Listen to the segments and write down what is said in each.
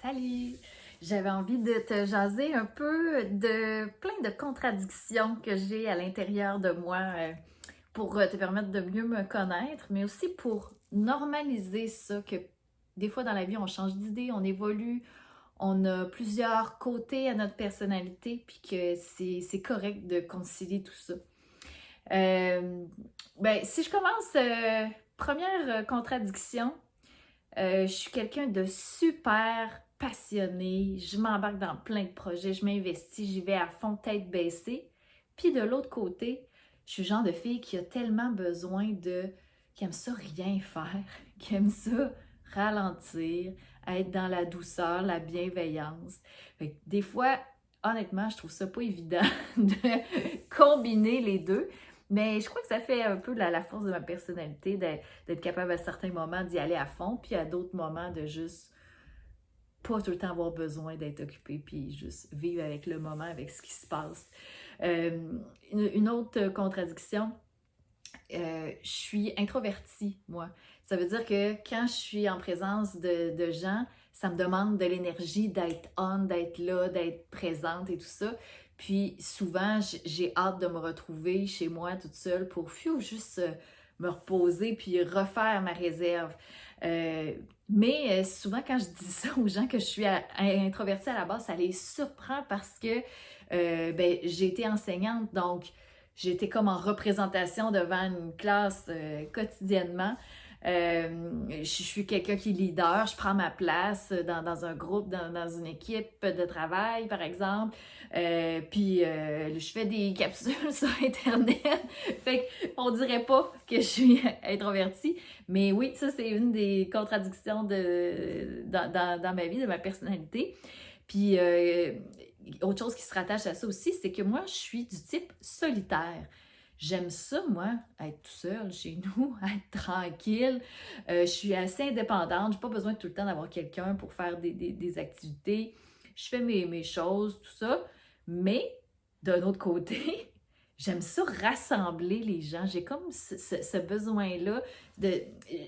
Salut! J'avais envie de te jaser un peu de plein de contradictions que j'ai à l'intérieur de moi pour te permettre de mieux me connaître, mais aussi pour normaliser ça, que des fois dans la vie, on change d'idée, on évolue, on a plusieurs côtés à notre personnalité, puis que c'est correct de concilier tout ça. Euh, si je commence, première contradiction, je suis quelqu'un de super passionné, je m'embarque dans plein de projets, je m'investis, j'y vais à fond tête baissée. Puis de l'autre côté, je suis le genre de fille qui a tellement besoin qui aime ça rien faire, qui aime ça ralentir, être dans la douceur, la bienveillance. Fait que des fois, honnêtement, je trouve ça pas évident de combiner les deux. Mais je crois que ça fait un peu la force de ma personnalité d'être capable à certains moments d'y aller à fond, puis à d'autres moments de juste pas tout le temps avoir besoin d'être occupé, puis juste vivre avec le moment, avec ce qui se passe. Une autre contradiction, je suis introvertie, moi. Ça veut dire que quand je suis en présence de gens, ça me demande de l'énergie d'être on, d'être là, d'être présente et tout ça. Puis souvent, j'ai hâte de me retrouver chez moi toute seule pour juste me reposer puis refaire ma réserve. Souvent, quand je dis ça aux gens que je suis introvertie à la base, ça les surprend parce que j'ai été enseignante, donc j'étais comme en représentation devant une classe quotidiennement. Je suis quelqu'un qui est leader, je prends ma place dans un groupe, dans une équipe de travail, par exemple. Je fais des capsules sur Internet. Fait qu'on dirait pas que je suis introvertie. Mais oui, ça, c'est une des contradictions dans ma vie, de ma personnalité. Puis, autre chose qui se rattache à ça aussi, c'est que moi, je suis du type solitaire. J'aime ça, moi, être tout seul chez nous, être tranquille. Je suis assez indépendante. Je n'ai pas besoin tout le temps d'avoir quelqu'un pour faire des activités. Je fais mes choses, tout ça. Mais, d'un autre côté, j'aime ça rassembler les gens. J'ai comme ce besoin-là. Je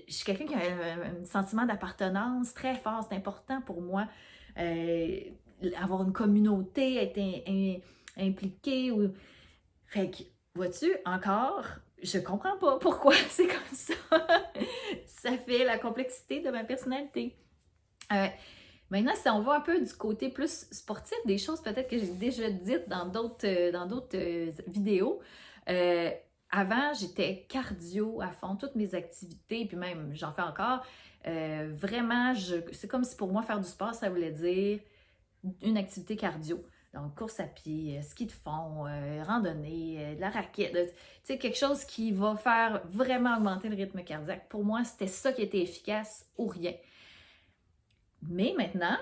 suis quelqu'un qui a un sentiment d'appartenance très fort. C'est important pour moi. Avoir une communauté, être impliqué. Fait que, vois-tu, encore, je comprends pas pourquoi c'est comme ça. Ça fait la complexité de ma personnalité. Euh, Maintenant, si on va un peu du côté plus sportif, des choses peut-être que j'ai déjà dites dans d'autres vidéos, euh, avant, j'étais cardio à fond, toutes mes activités, puis même, j'en fais encore. Vraiment, c'est comme si pour moi, faire du sport, ça voulait dire une activité cardio. Donc, course à pied, ski de fond, randonnée, de la raquette, tu sais, quelque chose qui va faire vraiment augmenter le rythme cardiaque. Pour moi, c'était ça qui était efficace ou rien. Mais maintenant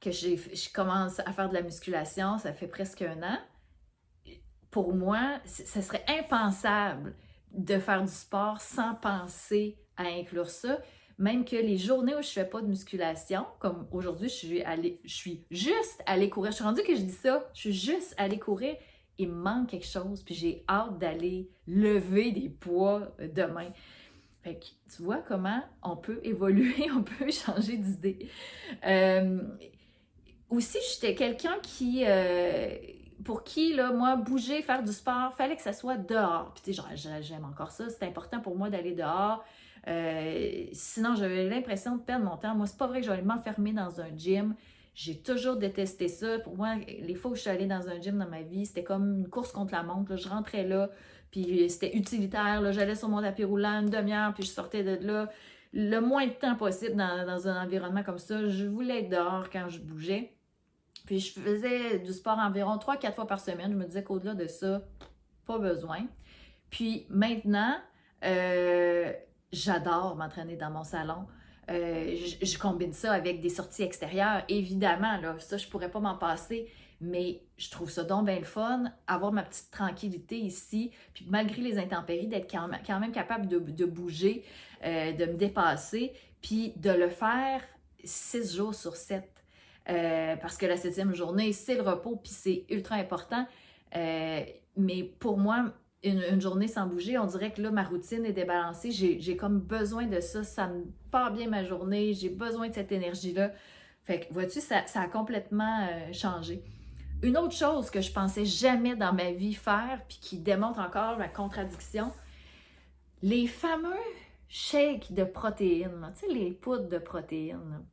que je commence à faire de la musculation, ça fait presque un an, pour moi, ce serait impensable de faire du sport sans penser à inclure ça. Même que les journées où je fais pas de musculation, comme aujourd'hui, je suis juste allée courir. Je suis rendue que je dis ça, je suis juste allée courir. Il me manque quelque chose, puis j'ai hâte d'aller lever des poids demain. Fait que tu vois comment on peut évoluer, on peut changer d'idée. Euh, Aussi, j'étais quelqu'un pour qui, là, moi, bouger, faire du sport, fallait que ça soit dehors. Puis, tu sais, j'aime encore ça. C'est important pour moi d'aller dehors. Sinon, j'avais l'impression de perdre mon temps. Moi, c'est pas vrai que j'allais m'enfermer dans un gym. J'ai toujours détesté ça. Pour moi, les fois où je suis allée dans un gym dans ma vie, c'était comme une course contre la montre, là. Je rentrais là, puis c'était utilitaire, là. J'allais sur mon tapis roulant une demi-heure, puis je sortais de là le moins de temps possible dans un environnement comme ça. Je voulais être dehors quand je bougeais. Puis je faisais du sport environ 3-4 fois par semaine. Je me disais qu'au-delà de ça, pas besoin. Puis maintenant, euh, j'adore m'entraîner dans mon salon. Je combine ça avec des sorties extérieures, évidemment, là, ça, je pourrais pas m'en passer, mais je trouve ça donc bien le fun, avoir ma petite tranquillité ici, puis malgré les intempéries, d'être quand même capable de bouger, de me dépasser, puis de le faire 6 jours sur 7. Parce que la 7e journée, c'est le repos, puis c'est ultra important. Mais pour moi, une journée sans bouger, on dirait que là, ma routine est débalancée. J'ai comme besoin de ça. Ça me part bien ma journée. J'ai besoin de cette énergie-là. Fait que, vois-tu, ça a complètement changé. Une autre chose que je pensais jamais dans ma vie faire, puis qui démontre encore ma contradiction, les fameux shakes de protéines, tu sais, les poudres de protéines.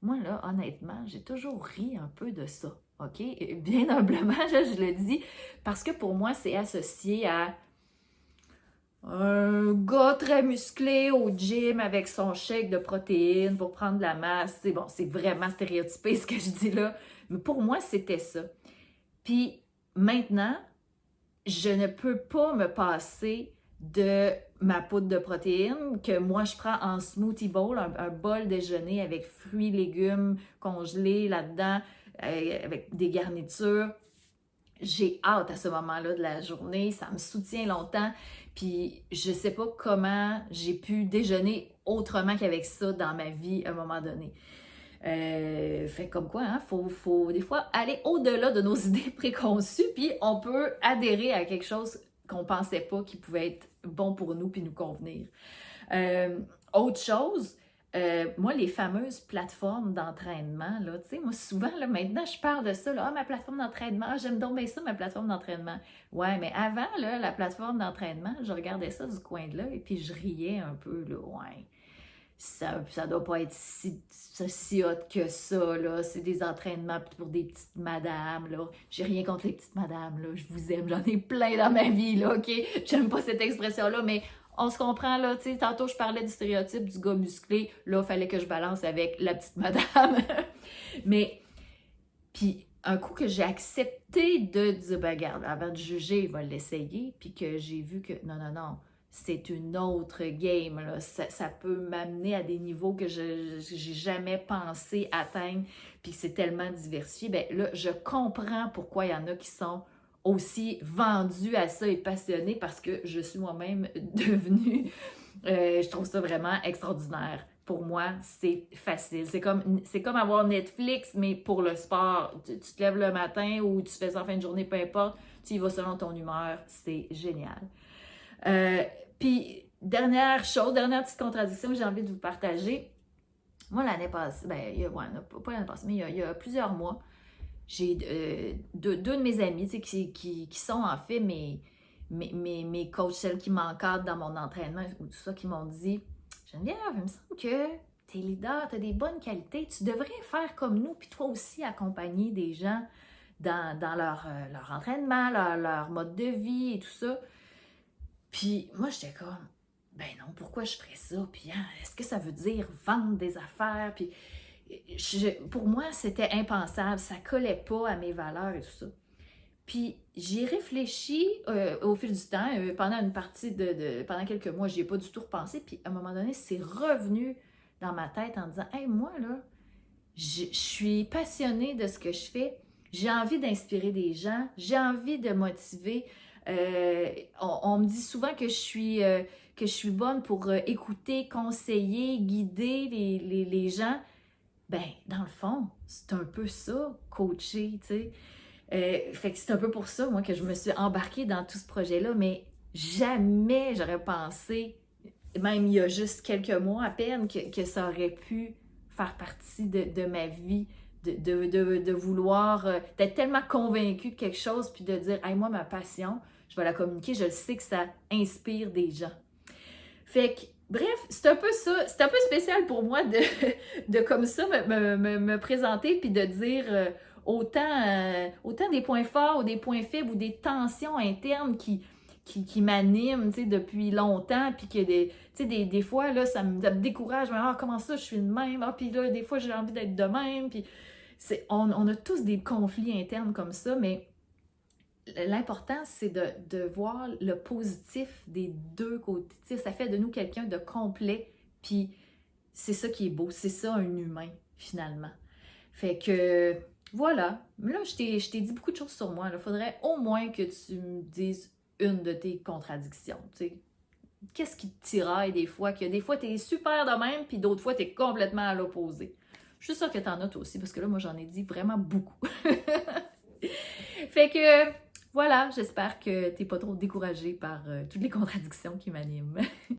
Moi, là, honnêtement, j'ai toujours ri un peu de ça, OK? Et bien humblement, là, je le dis, parce que pour moi, c'est associé à un gars très musclé au gym avec son shake de protéines pour prendre de la masse. C'est bon, c'est vraiment stéréotypé ce que je dis là, mais pour moi, c'était ça. Puis maintenant, je ne peux pas me passer de ma poudre de protéines que moi je prends en smoothie bowl, un bol déjeuner avec fruits, légumes congelés là-dedans, avec des garnitures. J'ai hâte à ce moment-là de la journée, ça me soutient longtemps, puis je sais pas comment j'ai pu déjeuner autrement qu'avec ça dans ma vie à un moment donné. Fait comme quoi, hein, faut des fois aller au-delà de nos idées préconçues, puis on peut adhérer à quelque chose qu'on pensait pas qui pouvait être bon pour nous puis nous convenir. Euh, Autre chose, moi, les fameuses plateformes d'entraînement, là, tu sais, moi, souvent, là, maintenant, je parle de ça, là, ah, ma plateforme d'entraînement, ah, j'aime donc bien ça, ma plateforme d'entraînement. Ouais, mais avant, là, la plateforme d'entraînement, je regardais ça du coin de l'œil, puis je riais un peu, là, ouais. Ça doit pas être si hot que ça, là. C'est des entraînements pour des petites madames, là. J'ai rien contre les petites madames, là. Je vous aime, j'en ai plein dans ma vie, là, OK? J'aime pas cette expression-là, mais on se comprend, là. Tu sais, tantôt, je parlais du stéréotype du gars musclé. Là, il fallait que je balance avec la petite madame. Mais, puis, un coup que j'ai accepté de dire, ben, regarde, avant de juger, il va l'essayer, puis que j'ai vu que, non, non, non, c'est une autre game, là. Ça peut m'amener à des niveaux que je n'ai jamais pensé atteindre, puis que c'est tellement diversifié. Bien là, je comprends pourquoi il y en a qui sont aussi vendus à ça et passionnés parce que je suis moi-même devenue. Je trouve ça vraiment extraordinaire. Pour moi, c'est facile. C'est comme avoir Netflix, mais pour le sport. Tu te lèves le matin ou tu fais ça en fin de journée, peu importe. Tu y vas selon ton humeur. C'est génial. Euh, Puis, dernière chose, dernière petite contradiction que j'ai envie de vous partager. Moi, l'année passée, ben, ouais, pas l'année passée, mais il y a plusieurs mois, j'ai deux de mes amis qui sont en fait mes coachs, celles qui m'encadrent dans mon entraînement ou tout ça, qui m'ont dit Geneviève, il me semble que t'es leader, t'as des bonnes qualités, tu devrais faire comme nous, puis toi aussi accompagner des gens dans leur entraînement, leur mode de vie et tout ça. Puis moi, j'étais comme, ben non, pourquoi je ferais ça? Puis hein, est-ce que ça veut dire vendre des affaires? Puis pour moi, c'était impensable. Ça collait pas à mes valeurs et tout ça. Puis j'y ai réfléchi au fil du temps. Pendant une partie pendant quelques mois, j'y ai pas du tout repensé. Puis à un moment donné, c'est revenu dans ma tête en disant, hey, moi, là, je suis passionnée de ce que je fais. J'ai envie d'inspirer des gens. J'ai envie de motiver. On me dit souvent que je suis bonne pour écouter, conseiller, guider les gens. Ben, dans le fond, c'est un peu ça, coacher, tu sais. Fait que c'est un peu pour ça, moi, que je me suis embarquée dans tout ce projet-là, mais jamais j'aurais pensé, même il y a juste quelques mois à peine, que ça aurait pu faire partie de ma vie, de vouloir, d'être tellement convaincue de quelque chose, puis de dire, hey, moi, ma passion, je vais la communiquer, je sais que ça inspire des gens. Fait que, bref, c'est un peu ça, c'est un peu spécial pour moi de comme ça me présenter, puis de dire autant des points forts ou des points faibles ou des tensions internes qui m'animent, tu sais, depuis longtemps, puis que tu sais, des fois, là, ça me décourage, mais, ah, comment ça, je suis de même, ah, puis là, des fois, j'ai envie d'être de même, puis on a tous des conflits internes comme ça, mais l'important, c'est de voir le positif des deux côtés. Tu sais, ça fait de nous quelqu'un de complet, puis c'est ça qui est beau, c'est ça un humain, finalement. Fait que, voilà. Là, je t'ai dit beaucoup de choses sur moi. Il faudrait au moins que tu me dises une de tes contradictions. Tu sais, qu'est-ce qui te tiraille des fois? Que des fois, tu es super de même, puis d'autres fois, tu es complètement à l'opposé. Je suis sûre que tu en as toi aussi, parce que là, moi, j'en ai dit vraiment beaucoup. Fait que, voilà, j'espère que tu n'es pas trop découragée par toutes les contradictions qui m'animent.